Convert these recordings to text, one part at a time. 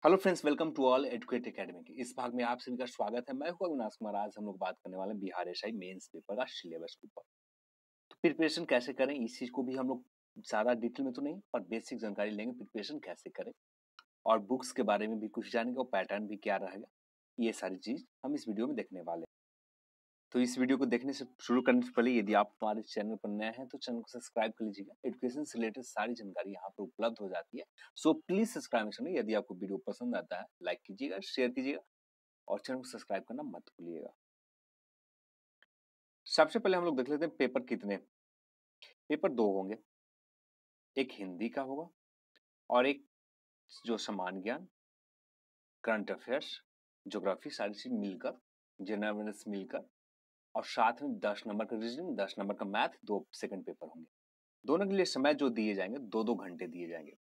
Hello friends, welcome to all educate academy के इस भाग में आप सभी का स्वागत है। मैं हूं अविनाश कुमार। आज हम लोग बात करने वाले हैं बिहार एसआई मेंस पेपर का सिलेबस के ऊपर। तो प्रिपरेशन कैसे करें, इस चीज को भी हम लोग ज्यादा डिटेल में तो नहीं पर बेसिक जानकारी लेंगे, प्रिपरेशन कैसे करें और बुक्स के बारे में भी कुछ जानेंगे और पैटर्न भी क्या रहेगा। ये सारी चीज हम इस वीडियो में देखने वाले हैं। तो इस वीडियो को देखने से शुरू करने से पहले यदि आप हमारे चैनल पर नए हैं तो चैनल को सब्सक्राइब कर लीजिएगा। एजुकेशन से रिलेटेड सारी जानकारी यहाँ पर उपलब्ध हो जाती है। सो प्लीज सब्सक्राइब करें। यदि आपको वीडियो पसंद आता है लाइक कीजिएगा, शेयर कीजिएगा और चैनल को सब्सक्राइब करना मत भूलिएगा। सबसे पहले हम लोग देख लेते हैं पेपर कितने। पेपर दो होंगे, एक हिंदी का होगा और एक जो सामान्य ज्ञान, करंट अफेयर्स, ज्योग्राफी, सारी चीज मिलकर, जनरल अवेयरनेस मिलकर, और साथ में 10 नंबर का रीजनिंग, 10 नंबर का मैथ, दो सेकंड पेपर होंगे। दोनों के लिए समय जो दिए जाएंगे 2-2 घंटे दिए जाएंगे।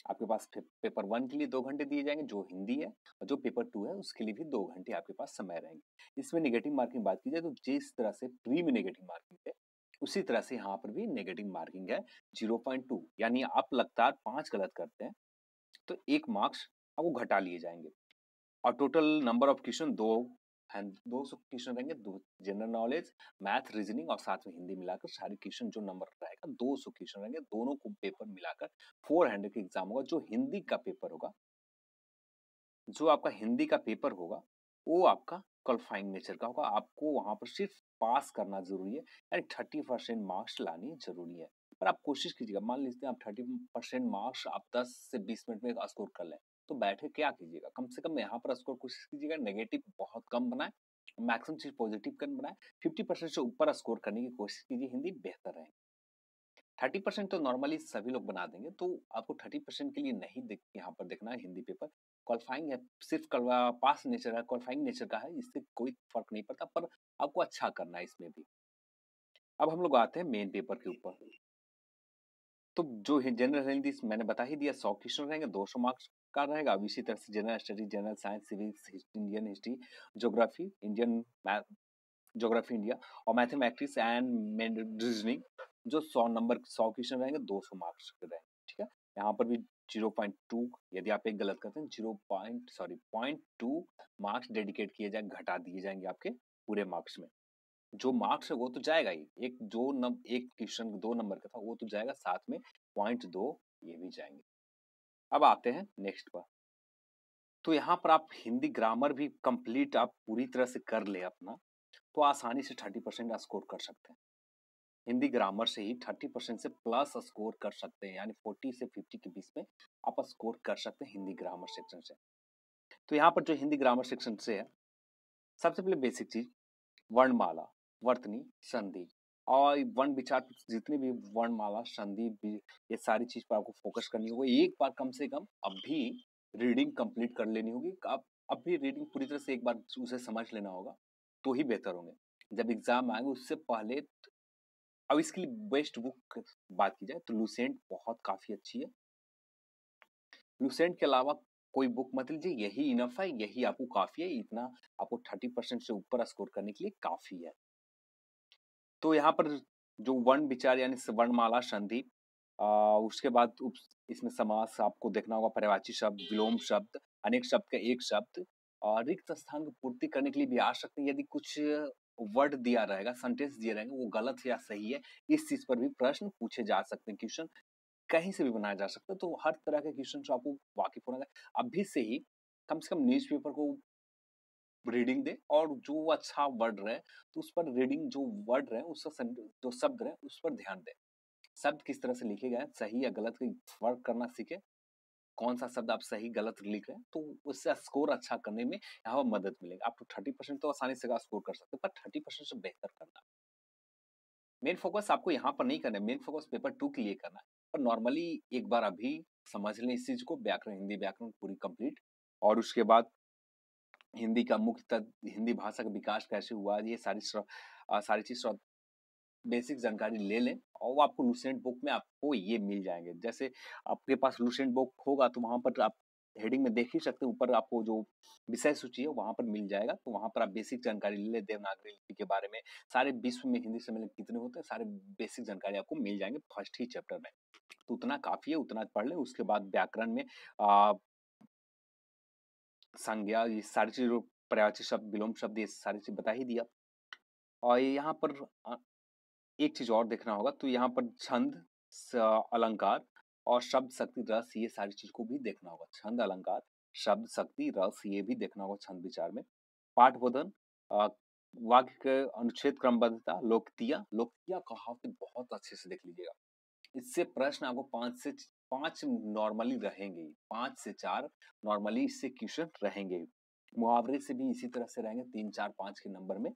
आपके पास पेपर 1 के लिए 2 घंटे दिए जाएंगे जो हिंदी है, और जो पेपर 2 है उसके लिए भी 2 घंटे आपके पास समय रहेंगे। इसमें नेगेटिव मार्किंग बात की जाए तो जिस तरह से प्री में नेगेटिव मार्किंग है उसी तरह से यहाँ पर भी नेगेटिव मार्किंग है 0.2। यानी आप लगातार 5 गलत करते हैं तो 1 मार्क्स आपको घटा लिए जाएंगे। और total number of question 200 question रहेंगे। जनरल नॉलेज, मैथ, रीजनिंग और साथ में हिंदी मिलाकर सारे क्वेश्चन जो नंबर रहेगा 200 क्वेश्चन रहेंगे। दोनों को पेपर मिलाकर 400 का एग्जाम होगा। जो हिंदी का पेपर होगा, जो आपका हिंदी का पेपर होगा वो आपका क्वालिफाइंग नेचर का होगा। आपको वहां पर सिर्फ पास करना जरूरी है, यानी 30% मार्क्स लानी जरूरी है। पर आप कोशिश कीजिएगा, मान लीजिए आप 30% मार्क्स आप 10 से 20 मिनट में स्कोर कर लें तो बैठे क्या कीजिएगा, कम से कम यहाँ पर स्कोर कोशिश कीजिएगा नेगेटिव बहुत कम बनाए, मैक्सिमम चीज पॉजिटिव कम बनाए। 50% से ऊपर स्कोर करने की कोशिश कीजिए, हिंदी बेहतर है। 30% तो नॉर्मली सभी लोग बना देंगे, तो आपको 30% के लिए नहीं यहाँ पर देखना है हिंदी पेपर। क्वालिफाइंग है, सिर्फ पास नेचर है, क्वालिफाइंग नेचर का है, इससे कोई फर्क नहीं पड़ता, पर आपको अच्छा करना है इसमें भी। अब हम लोग आते हैं मेन पेपर के ऊपर। तो जो जनरल हिंदी मैंने बता ही दिया, 100 क्वेश्चन रहेंगे, 200 मार्क्स का रहेगा। अब इसी तरह से general study, general science, civics, Indian history, geography, Indian geography India और मैथमेटिक्स एंड रीजनिंग, जो 100 नंबर 100 क्वेश्चन रहेंगे 200 मार्क्स के रहेंगे। ठीक है, यहाँ पर भी 0.2, यदि आप एक गलत करते हैं 0.2 मार्क्स डेडिकेट किए जाए, घटा दिए जाएंगे आपके पूरे मार्क्स में। जो मार्क्स है वो तो जाएगा ही, एक क्वेश्चन 2 नंबर का था वो तो जाएगा, साथ में 0.2 ये भी जाएंगे। अब आते हैं नेक्स्ट पर। तो यहाँ पर आप हिंदी ग्रामर भी कंप्लीट आप पूरी तरह से कर ले अपना, तो आसानी से 30% स्कोर कर सकते हैं। हिंदी ग्रामर से ही 30% से प्लस स्कोर कर सकते हैं, यानी 40 से 50 के बीच में आप स्कोर कर सकते हैं हिंदी ग्रामर सेक्शन से। तो यहाँ पर जो हिंदी ग्रामर सेक्शन से है, सबसे पहले बेसिक चीज वर्णमाला, वर्तनी, संधि और वर्ण विचार, जितनी भी वर्णमाला, संधि, ये सारी चीज पर आपको फोकस करनी होगी। एक बार कम से कम अभी रीडिंग कंप्लीट कर लेनी होगी। आप अभी रीडिंग पूरी तरह से एक बार उसे समझ लेना होगा तो ही बेहतर होंगे जब एग्जाम आएंगे उससे पहले। अब इसके लिए बेस्ट बुक बात की जाए तो लूसेंट बहुत काफी अच्छी है। लूसेंट के अलावा कोई बुक मत लीजिए, यही इनफ है, यही आपको काफी है, इतना आपको 30% से ऊपर स्कोर करने के लिए काफी है। तो यहाँ पर जो वर्ण विचार यानी वर्णमाला, संधि, उसके बाद इसमें समास आपको देखना होगा, पर्यायवाची शब्द, विलोम शब्द, अनेक शब्द का एक शब्द, और रिक्त स्थान की पूर्ति करने के लिए भी आ सकते हैं। यदि कुछ वर्ड दिया रहेगा, सेंटेंस दिए रहेंगे, वो गलत है या सही है, इस चीज पर भी प्रश्न पूछे जा सकते हैं। क्वेश्चन कहीं से भी बनाया जा सकता है, तो हर तरह के क्वेश्चन से आपको वाकिफ होना है। अभी से ही कम से कम न्यूज़पेपर को रीडिंग दे, और जो अच्छा वर्ड रहे तो उस पर रीडिंग, जो वर्ड रहे उसका जो शब्द रहे उस पर ध्यान दे। शब्द किस तरह से लिखे गए, सही या गलत का फर्क करना सीखे, कौन सा शब्द आप सही गलत लिख रहे हैं, तो उससे स्कोर अच्छा करने में यहाँ पर मदद मिलेगी। आप तो 30% तो आसानी से स्कोर कर सकते हैं, पर 30% से बेहतर करना। मेन फोकस आपको यहाँ पर नहीं करना है, मेन फोकस पेपर 2 के लिए करना है। पर नॉर्मली एक बार अभी समझ लें इस चीज को, व्याकरण, हिंदी व्याकरण पूरी कंप्लीट, और उसके बाद हिंदी का मुख्यतः हिंदी भाषा का विकास कैसे हुआ, ये सारी चीज बेसिक जानकारी ले लें, और वो आपको लूसेंट बुक में आपको ये मिल जाएंगे। जैसे आपके पास लूसेंट बुक होगा तो वहां पर आप हेडिंग में देख ही सकते हैं, ऊपर आपको जो विषय सूची है वहां पर मिल जाएगा। तो वहां पर आप बेसिक जानकारी ले लें, देवनागरी लिपि के बारे में, सारे विश्व में हिंदी सम्मेलन कितने होते हैं, सारे बेसिक जानकारी आपको मिल जाएंगे फर्स्ट ही चैप्टर में। तो उतना काफी है, उतना पढ़ लें। उसके बाद व्याकरण में संज्ञा, ये सारी चीज़, पर्यायवाची शब्द, विलोम शब्द, ये सारी चीज़ बता ही दिया। और यहाँ पर एक चीज़ और देखना होगा, तो यहाँ पर छंद, अलंकार और शब्द शक्ति रस, ये सारी चीज को भी देखना होगा। छंद, अलंकार, शब्द शक्ति, रस, ये भी देखना होगा छंद विचार में। पाठबोधन, वाक्य के अनुच्छेद क्रमबद्धता, लोकोक्तियां कहावतें बहुत अच्छे से देख लीजिएगा। इससे प्रश्न आपको 5 नॉर्मली रहेंगे, 5 से 4 नॉर्मली इससे क्वेश्चन रहेंगे। मुहावरे से भी इसी तरह से रहेंगे 3, 4, 5 के नंबर में।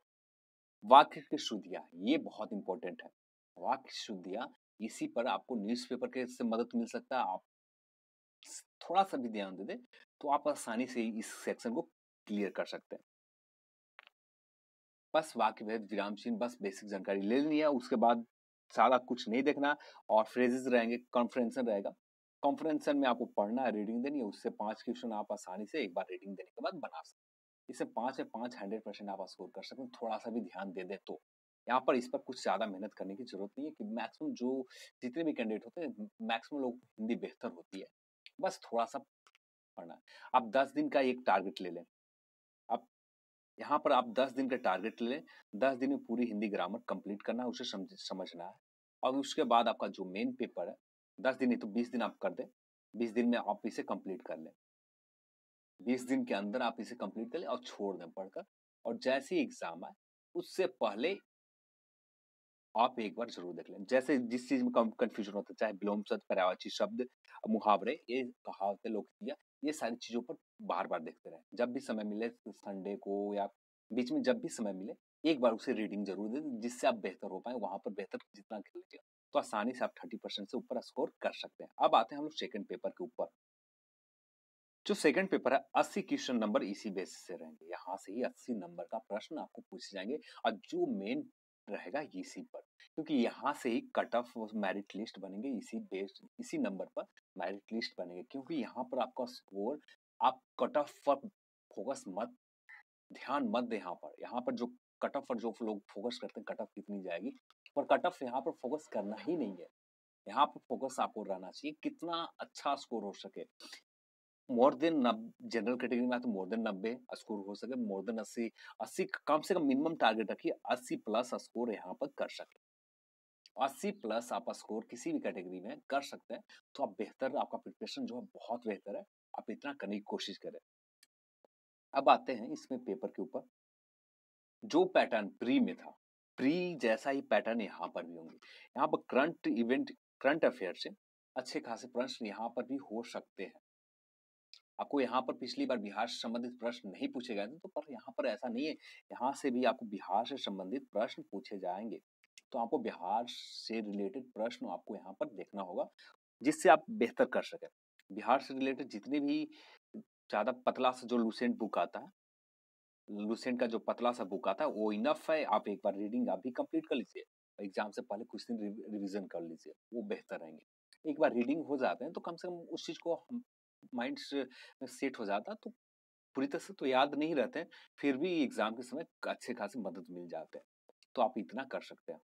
वाक्य की शुद्धियां, ये बहुत इंपॉर्टेंट है। वाक्य शुद्धियां, इसी पर आपको न्यूज़पेपर के से मदद मिल सकता है। आप थोड़ा सा भी ध्यान दे दें तो आप आसानी से इस सेक्शन को क्लियर कर सकते हैं। बस वाक्य भेद, विराम चिन्ह, बस बेसिक जानकारी ले लेनी है, उसके बाद सारा कुछ नहीं देखना। और फ्रेजेस रहेंगे, कॉन्फ्रेंसन रहेगा। कॉन्फ्रेंसन में आपको पढ़ना है, रीडिंग देनी है, उससे 5 क्वेश्चन आप आसानी से एक बार रीडिंग देने के बाद बना सकते हैं। इससे 5 से 5 100% आप स्कोर कर सकते हैं, थोड़ा सा भी ध्यान दे दे तो। यहाँ पर इस पर कुछ ज्यादा मेहनत करने की जरूरत नहीं है, कि मैक्सिमम जो जितने भी कैंडिडेट होते हैं, मैक्सिमम लोग हिंदी बेहतर होती है, बस थोड़ा सा पढ़ना। आप 10 दिन का एक टारगेट ले लें। अब यहाँ पर आप 10 दिन का टारगेट ले लें, 10 दिन में पूरी हिंदी ग्रामर कंप्लीट करना है, उसे समझना है। और उसके बाद आपका जो मेन पेपर है, 10 दिन नहीं तो 20 दिन आप कर दें, 20 दिन में आप इसे कंप्लीट कर लें। 20 दिन के अंदर आप इसे कंप्लीट कर लें और छोड़ दें पढ़कर। और जैसे ही एग्जाम आए, उससे पहले आप एक बार जरूर देख लें। जैसे जिस चीज में कंफ्यूजन होता है, चाहे विलोम शब्द, पर्यायवाची शब्द, मुहावरे, ये कहावतें, लोकोक्तियां, ये सारी चीजों पर बार बार देखते रहे। जब भी समय मिले, संडे को या बीच में जब भी समय मिले, एक बार उसे रीडिंग जरूर दे, जिससे आप बेहतर हो पाए। वहां पर बेहतर जितना कर लीजिए तो आसानी से आप 30% से ऊपर स्कोर कर सकते हैं। अब आते हैं हम लोग सेकंड पेपर के ऊपर। जो सेकंड पेपर है, 80 क्वेश्चन नंबर इसी बेस से रहेंगे। यहाँ से ही 80 नंबर का प्रश्न आपको पूछे जाएंगे, और जो मेन रहेगा इसी पर, क्योंकि यहाँ से ही कट ऑफ मेरिट लिस्ट बनेंगे, इसी नंबर पर मेरिट लिस्ट बनेंगे। क्योंकि यहाँ पर आपका स्कोर, आप कट ऑफ पर फोकस मत, ध्यान मत दे। यहाँ पर जो कट ऑफ पर जो लोग फोकस करते हैं, कट ऑफ कितनी जाएगी, पर कट ऑफ यहाँ पर फोकस करना ही नहीं है। यहाँ पर फोकस आपको रहना चाहिए कितना अच्छा स्कोर हो सके। मोर देन, जनरल कैटेगरी में तो मोर देन 90 स्कोर हो सके, मोर देन 80 कम से कम मिनिमम टारगेट रखिए, 80 प्लस स्कोर यहाँ पर कर सके। 80 प्लस आप स्कोर किसी भी कैटेगरी में कर सकते हैं, तो आप बेहतर, आपका प्रिपरेशन जो है बहुत बेहतर है। आप इतना करने की कोशिश करें। अब आते हैं इसमें पेपर के ऊपर। जो पैटर्न प्री में था, प्री जैसा ही पैटर्न यहाँ पर भी होंगे। यहाँ पर करंट इवेंट, करंट अफेयर से अच्छे खासे प्रश्न यहाँ पर भी हो सकते हैं। आपको यहाँ पर पिछली बार बिहार से संबंधित प्रश्न नहीं पूछे गए थे, तो पर यहाँ पर ऐसा नहीं है, यहाँ से भी आपको बिहार से संबंधित प्रश्न पूछे जाएंगे। तो आपको बिहार से रिलेटेड प्रश्न आपको यहाँ पर देखना होगा, जिससे आप बेहतर कर सकें। बिहार से रिलेटेड जितने भी ज्यादा पतला सा जो लूसेंट बुक आता है, लूसेंट का जो पतला सा बुक आता है, वो इनफ है। आप एक बार रीडिंग आप भी कंप्लीट कर लीजिए, एग्जाम से पहले कुछ दिन रिवीजन कर लीजिए, वो बेहतर रहेंगे। एक बार रीडिंग हो जाते हैं तो कम से कम उस चीज को माइंड में सेट हो जाता, तो पूरी तरह से तो याद नहीं रहते हैं, फिर भी एग्जाम के समय अच्छे खासी मदद मिल जाते हैं। तो आप इतना कर सकते हैं,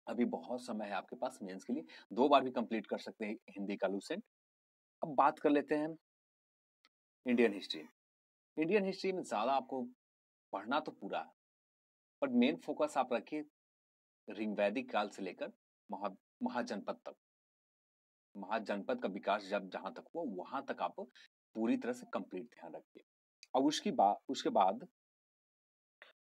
अभी बहुत समय है आपके पास मेंस के लिए, 2 बार भी कंप्लीट कर सकते हैं हिंदी का लूसेंट। अब बात कर लेते हैं इंडियन हिस्ट्री। इंडियन हिस्ट्री में ज्यादा आपको पढ़ना तो पूरा है, पर मेन फोकस आप रखिए ऋग्वैदिक काल से लेकर महाजनपद तक। महाजनपद का विकास जब जहां तक हुआ, वहां तक आप पूरी तरह से कंप्लीट ध्यान रखिए। और उसके बाद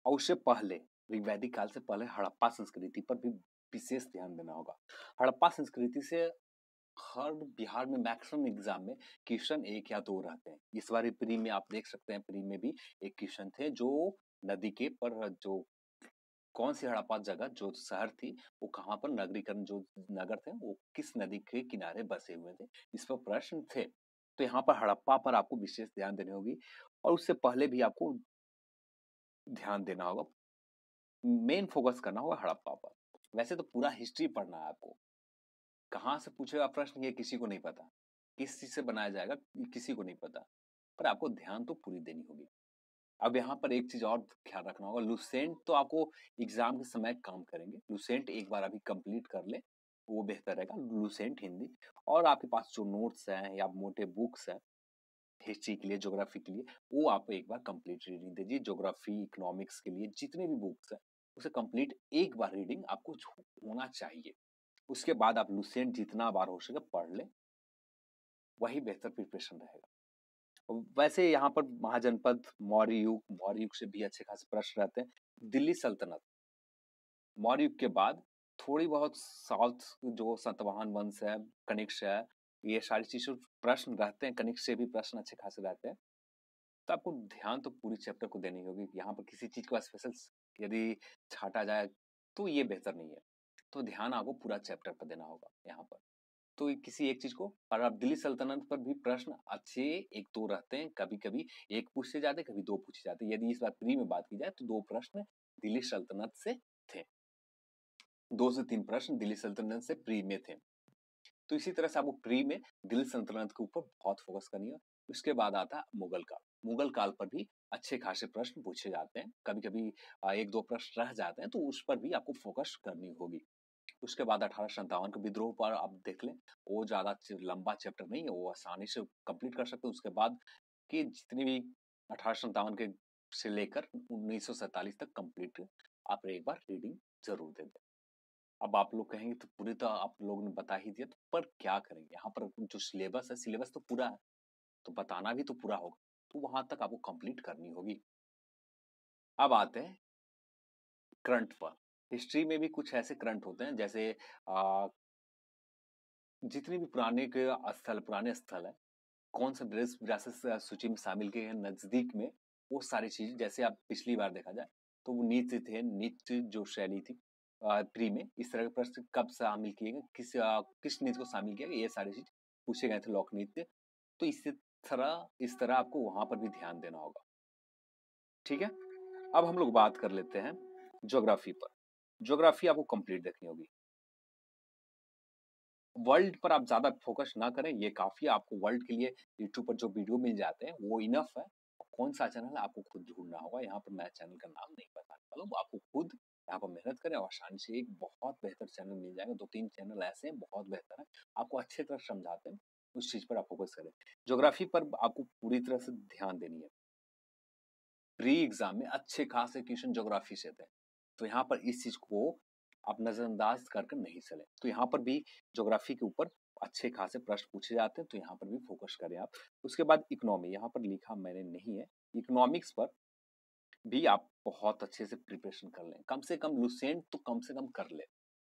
और उससे पहले, ऋग्वैदिक काल से पहले हड़प्पा संस्कृति पर भी विशेष ध्यान देना होगा। हड़प्पा संस्कृति से हर बिहार में मैक्सिमम एग्जाम में क्वेश्चन 1 या 2 रहते हैं। इस बार प्री में आप देख सकते हैं, प्री में भी एक क्वेश्चन थे, जो नदी के पर, जो कौन सी हड़प्पा जगह जो शहर थी, वो कहाँ पर नगरीकरण, जो नगर थे वो किस नदी के किनारे बसे हुए थे, इस पर प्रश्न थे। तो यहाँ पर हड़प्पा पर आपको विशेष ध्यान देनी होगी, और उससे पहले भी आपको ध्यान देना होगा, मेन फोकस करना होगा हड़प्पा पर। वैसे तो पूरा हिस्ट्री पढ़ना है आपको, कहाँ से पूछेगा प्रश्न ये किसी को नहीं पता, किस चीज से बनाया जाएगा किसी को नहीं पता, पर आपको ध्यान तो पूरी देनी होगी। अब यहाँ पर एक चीज और ख्याल रखना होगा, लूसेंट तो आपको एग्जाम के समय काम करेंगे, लूसेंट एक बार अभी कंप्लीट कर ले, वो बेहतर रहेगा, लूसेंट हिंदी। और आपके पास जो नोट्स हैं या मोटे बुक्स हैं, हिस्ट्री के लिए, ज्योग्राफी के लिए, वो आप एक बार कंप्लीट रीडिंग दीजिए। ज्योग्राफी, इकोनॉमिक्स के लिए जितने भी बुक्स हैं उसे कंप्लीट एक बार रीडिंग आपको होना चाहिए। उसके बाद आप लुसेंट जितना बार हो सके पढ़ लें, वही बेहतर प्रिपरेशन रहेगा। वैसे यहाँ पर महाजनपद, मौर्य युग से भी अच्छे खासे प्रश्न रहते हैं। दिल्ली सल्तनत, मौर्य युग के बाद थोड़ी बहुत साउथ जो सातवाहन वंश है, कनिष्क है, ये सारी चीजों प्रश्न रहते हैं। कनिष्क से भी प्रश्न अच्छे खासे रहते हैं। तो आपको ध्यान तो पूरी चैप्टर को देनी होगी। यहाँ पर किसी चीज का स्पेशल यदि छाटा जाए तो ये बेहतर नहीं है। तो ध्यान आपको पूरा चैप्टर पर देना होगा यहाँ पर। तो किसी एक चीज को, और अब दिल्ली सल्तनत पर भी प्रश्न अच्छे एक दो रहते हैं। कभी कभी एक पूछे जाते हैं, कभी दो पूछे जाते हैं। यदि इस बार प्री में बात की जाए तो 2 प्रश्न दिल्ली सल्तनत से थे, 2 से 3 प्रश्न दिल्ली सल्तनत से प्री में थे। तो इसी तरह से आपको प्री में दिल्ली सल्तनत के ऊपर बहुत फोकस करनी है। उसके बाद आता है मुगल काल। मुगल काल पर भी अच्छे खासे प्रश्न पूछे जाते हैं। कभी कभी 1-2 प्रश्न रह जाते हैं, तो उस पर भी आपको फोकस करनी होगी। उसके बाद 1857 के विद्रोह पर आप देख लें, वो ज्यादा लंबा चैप्टर नहीं है, वो आसानी से कंप्लीट कर सकते हैं। उसके बाद की जितनी भी 1857 के से लेकर 1947 तक कंप्लीट आप एक बार रीडिंग जरूर दे दें। अब आप लोग कहेंगे तो पूरी तो आप लोगों ने बता ही दिया, तो पर क्या करेंगे? यहाँ पर जो सिलेबस है, सिलेबस तो पूरा है, तो बताना भी तो पूरा होगा, तो वहां तक आपको कंप्लीट करनी होगी। अब आते हैं करंट पर। हिस्ट्री में भी कुछ ऐसे करंट होते हैं, जैसे जितने भी पुराने स्थल है, कौन सा देश विरासत सूची में शामिल किए हैं नजदीक में, वो सारी चीजें। जैसे आप पिछली बार देखा जाए तो वो नीति जो शैली थी प्री में, इस तरह के प्रश्न कब शामिल किए गए, किस नीति को शामिल किया गया, ये सारी चीज पूछे गए थे लोक नृत्य। तो इस तरह आपको वहां पर भी ध्यान देना होगा। ठीक है, अब हम लोग बात कर लेते हैं ज्योग्राफी पर। ज्योग्राफी आपको कंप्लीट देखनी होगी। वर्ल्ड पर आप ज्यादा फोकस ना करें, ये काफी है। आपको वर्ल्ड के लिए यूट्यूब पर जो वीडियो मिल जाते हैं वो इनफ है। कौन सा चैनल है आपको खुद ढूंढना होगा। यहाँ पर मैं चैनल का नाम नहीं बताने वाला हूँ, आपको खुद यहाँ पर मेहनत करें और आसानी से एक बहुत बेहतर चैनल मिल जाएगा। 2-3 चैनल ऐसे हैं बहुत बेहतर है, आपको अच्छी तरह समझाते हैं। उस चीज पर आप फोकस करें। ज्योग्राफी पर आपको पूरी तरह से ध्यान देनी है। प्री एग्जाम में अच्छे खासे क्वेश्चन ज्योग्राफी से थे, तो यहाँ पर इस चीज को आप नजरअंदाज करके नहीं चले। तो यहाँ पर भी ज्योग्राफी के ऊपर अच्छे खासे प्रश्न पूछे जाते हैं, तो यहाँ पर भी फोकस करें आप। उसके बाद इकोनॉमी, यहाँ पर लिखा मैंने नहीं है। इकोनॉमिक्स पर भी आप बहुत अच्छे से प्रिपरेशन कर लें। कम से कम लुसेंट तो कम से कम कर ले।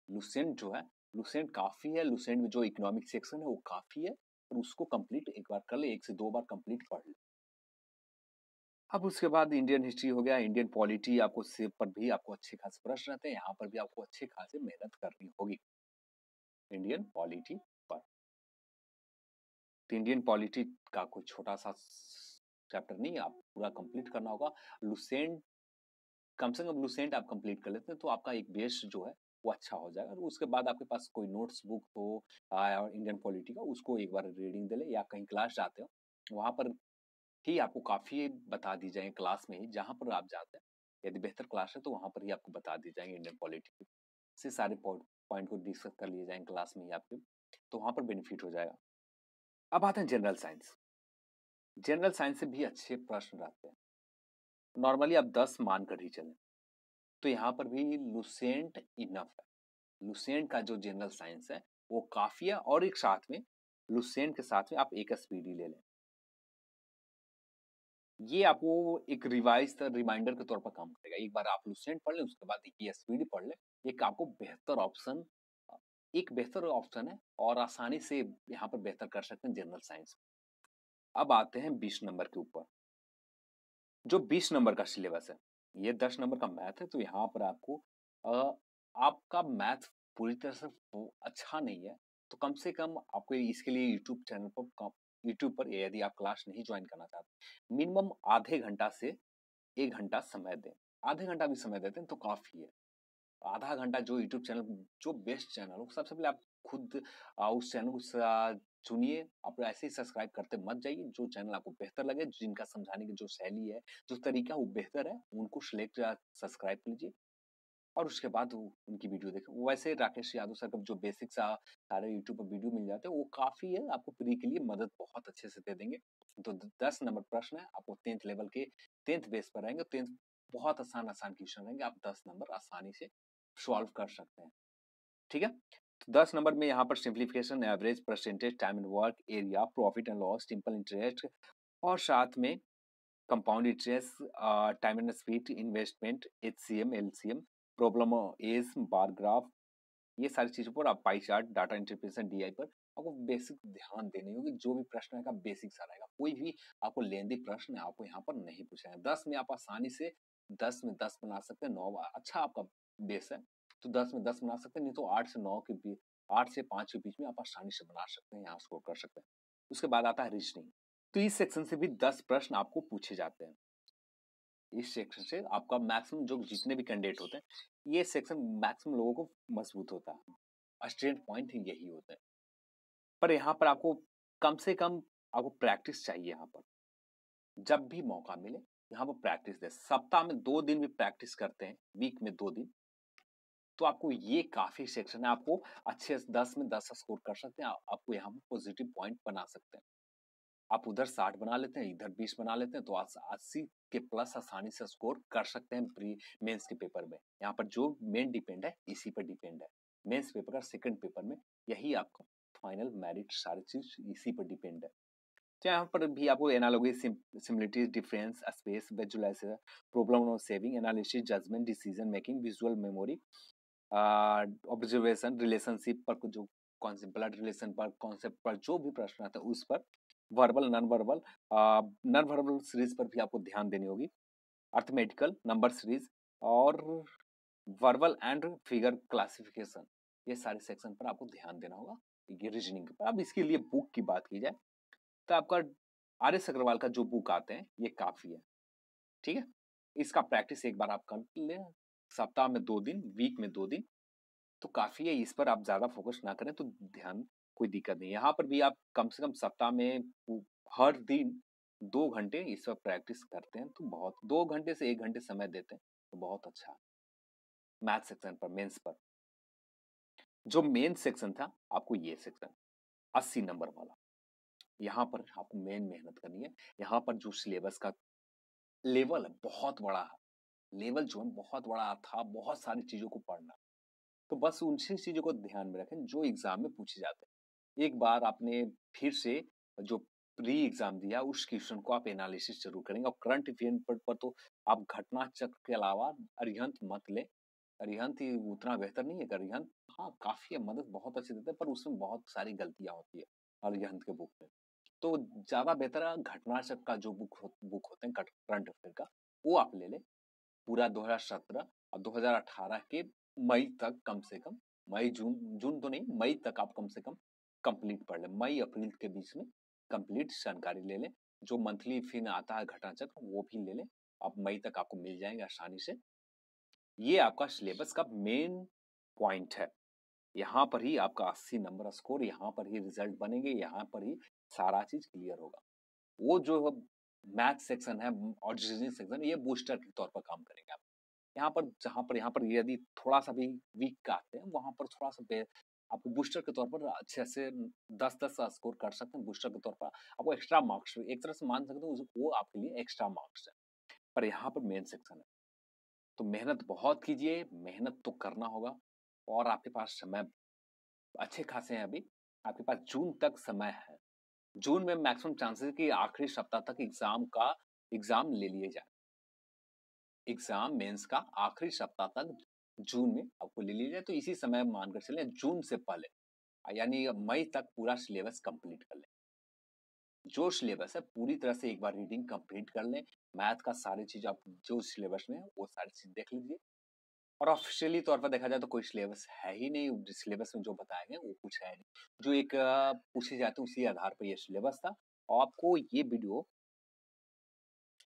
लुसेंट जो है, लुसेंट काफी है। लुसेंट में जो इकोनॉमिक सेक्शन है वो काफी है, और उसको कंप्लीट एक बार कर ले, 1 से 2 बार कंप्लीट पढ़ ले। अब उसके बाद इंडियन हिस्ट्री हो गया। इंडियन पॉलिटी आपको से पर भी आपको अच्छे खासे प्रश्न रहते हैं, यहाँ पर भी आपको अच्छे खासे मेहनत करनी होगी इंडियन पॉलिटी पर। तो इंडियन पॉलिटी का कोई छोटा सा चैप्टर नहीं है, आप पूरा कंप्लीट करना होगा। लुसेंट, कम से कम लुसेंट आप कंप्लीट कर लेते हैं तो आपका एक बेस जो है वो अच्छा हो जाएगा। और उसके बाद आपके पास कोई नोट्स बुक हो इंडियन पॉलिटी का, उसको एक बार रीडिंग दे ले, या कहीं क्लास जाते हो वहां पर ही आपको काफी बता दी जाएंगे क्लास में ही, जहां पर आप जाते हैं। यदि बेहतर क्लास है तो वहां पर ही आपको बता दी जाएंगे इंडियन पॉलिटी से सारे पॉइंट को डिस्कस कर लिए जाएंगे क्लास में ही आपके, तो वहां पर बेनिफिट हो जाएगा। अब आते हैं जनरल साइंस। जनरल साइंस से भी अच्छे प्रश्न रहते हैं। नॉर्मली आप 10 मानकर ही चलें, तो यहाँ पर भी लुसेंट इनफ है। लुसेंट का जो जनरल साइंस है वो काफी है, और एक साथ में लुसेंट के साथ में आप एक एसपीडी ले लें। ये आपको एक रिमाइंडर के तौर पर काम करेगा। एक बार आप लुसेंट पढ़ लें, उसके बाद ये एसपीडी पढ़ लें, एक आपको बेहतर ऑप्शन है, और आसानी से यहाँ पर बेहतर कर सकते हैं जनरल साइंस। अब आते हैं 20 नंबर के ऊपर। जो 20 नंबर का सिलेबस है, ये 10 नंबर का मैथ है, तो यहाँ पर आपको आपका मैथ पूरी तरह से अच्छा नहीं है, तो कम से कम आपको इसके लिए यूट्यूब पर यदि आप क्लास नहीं ज्वाइन करना चाहते, मिनिमम आधे घंटा से 1 घंटा समय दें। आधे घंटा भी समय देते हैं तो काफी है। आधा घंटा जो यूट्यूब चैनल, जो बेस्ट चैनल हो, सबसे पहले आप खुद उस चैनल को चुनिए। आप ऐसे ही सब्सक्राइब करते मत जाइए। जो चैनल आपको बेहतर लगे, जिनका समझाने की जो शैली है, जो तरीका वो बेहतर है, उनको सिलेक्ट या सब्सक्राइब कीजिए, और उसके बाद उनकी वीडियो देखें। वैसे राकेश यादव सर का जो बेसिक सा सारे यूट्यूब पर वीडियो मिल जाते हैं वो काफी है, आपको प्री के लिए मदद बहुत अच्छे से दे देंगे। तो 10 नंबर प्रश्न है, आपको 10th लेवल के 10th बेस पर रहेंगे। 10th बहुत आसान क्वेश्चन रहेंगे, आप 10 नंबर आसानी से सॉल्व कर सकते हैं। ठीक है, तो 10 नंबर में यहाँ पर simplification, average, percentage, time and work, area, profit and loss, simple interest और साथ में compound interest, time and speed, investment, HCM, LCM, problem age, bar graph, ये सारी चीजों पर आप pie chart, data interpretation, DI पर आपको बेसिक ध्यान देने होगी। जो भी प्रश्न आएगा बेसिक सा रहेगा, कोई भी आपको लेंदी प्रश्न आपको यहाँ पर नहीं पूछेगा। 10 में आप आसानी से 10 में 10 बना सकते हैं। 9 अच्छा आपका बेस है तो 10 में 10 बना सकते हैं, नहीं तो 8 से 9 के बीच, 8 से 5 के बीच में आप आसानी से बना सकते हैं, यहाँ स्कोर कर सकते हैं। उसके बाद आता है रीजनिंग, तो इस सेक्शन से भी 10 प्रश्न आपको पूछे जाते हैं। इस सेक्शन से आपका मैक्सिमम जो जितने भी कैंडिडेट होते हैं, ये सेक्शन मैक्सिमम लोगों को मजबूत होता है, स्ट्रेंथ पॉइंट यही होते हैं। पर यहाँ पर आपको कम से कम आपको प्रैक्टिस चाहिए। यहाँ पर जब भी मौका मिले यहाँ पर प्रैक्टिस दे, सप्ताह में 2 दिन भी प्रैक्टिस करते हैं, वीक में 2 दिन, तो आपको ये काफी सेक्शन है, आपको अच्छे 10 में 10 स्कोर कर सकते हैं। आपको यहाँ पर पॉजिटिव पॉइंट बना सकते हैं। आप उधर 60 बना लेते हैं, इधर 20 बना लेते हैं, तो 80 के प्लस आसानी से स्कोर कर सकते हैं प्री मेंस के पेपर में। यहाँ पर जो मेन डिपेंड है इसी पर डिपेंड है, मेंस पेपर का सेकंड पेपर में यही आपका फाइनल मेरिट सारी चीज इसी पर डिपेंड है। तो यहाँ पर भी आपको analogy, similarities, difference, space, visualisation, problem saving, analysis, judgment, decision making, visual memory, observation, relationship पर जो कॉन्सेप्ट, ब्लड रिलेशन पर, कॉन्सेप्ट पर जो भी प्रश्न आता है उस पर, वर्बल, नॉन वर्बल सीरीज पर भी आपको ध्यान देनी होगी, अर्थमेटिकल, नंबर सीरीज और वर्बल एंड फिगर क्लासिफिकेशन, ये सारे सेक्शन पर आपको ध्यान देना होगा। ये रीजनिंग पर। अब इसके लिए बुक की बात की जाए तो आपका RS अग्रवाल का जो बुक आते हैं ये काफी है। ठीक है, इसका प्रैक्टिस एक बार आप कर लें, सप्ताह में 2 दिन, वीक में 2 दिन, तो काफी है। इस पर आप ज्यादा फोकस ना करें तो ध्यान, कोई दिक्कत नहीं। यहाँ पर भी आप कम से कम सप्ताह में हर दिन 2 घंटे इस पर प्रैक्टिस करते हैं तो बहुत, 2 घंटे से 1 घंटे समय देते हैं तो बहुत अच्छा है। मैथ सेक्शन पर, मेंस पर जो मेन सेक्शन था, आपको ये सेक्शन 80 नंबर वाला, यहाँ पर आपको मेन मेहनत करनी है। यहाँ पर जो सिलेबस का लेवल है बहुत बड़ा है, लेवल जो है बहुत बड़ा था, बहुत सारी चीजों को पढ़ना, तो बस उन्हीं चीजों को ध्यान में रखें जो एग्जाम में पूछे जाते हैं। एक बार आपने फिर से जो प्री एग्जाम दिया उस क्वेश्चन को आप एनालिसिस जरूर करेंगे। और करंट इवेंट पर तो आप घटना चक्र के अलावा अरिहंत मत ले, अरिहंत ही उतना बेहतर नहीं है। अरिहंत हाँ काफी है, मदद बहुत अच्छी देता है, पर उसमें बहुत सारी गलतियां होती है अरिहंत के बुक में। तो ज्यादा बेहतर है घटना चक्र का जो बुक होते हैं करंट अफेयर का, वो आप ले लें। पूरा 2017 और 2018 के मई तक, कम से कम मई जून, जून तो नहीं, मई तक आप कम से कम कंप्लीट पढ़ लें। मई अप्रैल के बीच में कंप्लीट जानकारी ले लें। जो मंथली फिर आता है घटना चक्र वो भी ले लें, आप मई तक आपको मिल जाएंगे आसानी से। ये आपका सिलेबस का मेन पॉइंट है। यहाँ पर ही आपका 80 नंबर स्कोर, यहाँ पर ही रिजल्ट बनेंगे, यहाँ पर ही सारा चीज क्लियर होगा। वो जो मैथ सेक्शन है और रीजनिंग सेक्शन, ये बूस्टर के तौर पर काम करेंगे। आप यहाँ पर यदि थोड़ा सा भी वीक आते हैं, वहां पर थोड़ा सा आपको बूस्टर के तौर पर अच्छे से 10-10 स्कोर कर सकते हैं। बूस्टर के तौर पर आपको एक्स्ट्रा मार्क्स एक तरह से मान सकते हो, वो आपके लिए एक्स्ट्रा मार्क्स है। पर यहाँ पर मेन सेक्शन है, तो मेहनत बहुत कीजिए, मेहनत तो करना होगा। और आपके पास समय अच्छे खासे हैं, अभी आपके पास जून तक समय है। जून में मैक्सिमम चांसेस कि आखिरी सप्ताह तक एग्जाम ले लिए जाए। एग्जाम मेंस का आखिरी सप्ताह तक जून में आपको ले लिया जाए, तो इसी समय मानकर चले जून से पहले, यानी मई तक पूरा सिलेबस कंप्लीट कर लें। जो सिलेबस है पूरी तरह से एक बार रीडिंग कंप्लीट कर लें। मैथ का सारी चीज आप जो सिलेबस में है वो सारी चीज देख लीजिए। और ऑफिशियली तौर पर देखा जाए तो कोई सिलेबस है ही नहीं, सिलेबस में जो बताए गए वो कुछ है नहीं। जो एक पूछे जाते हैं उसी आधार पर ये सिलेबस था। और आपको ये वीडियो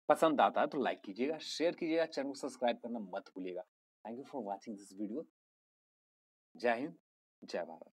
पसंद आता है तो लाइक कीजिएगा, शेयर कीजिएगा, चैनल को सब्सक्राइब करना मत भूलिएगा। Thank you for watching this video. जय हिंद, जय भारत।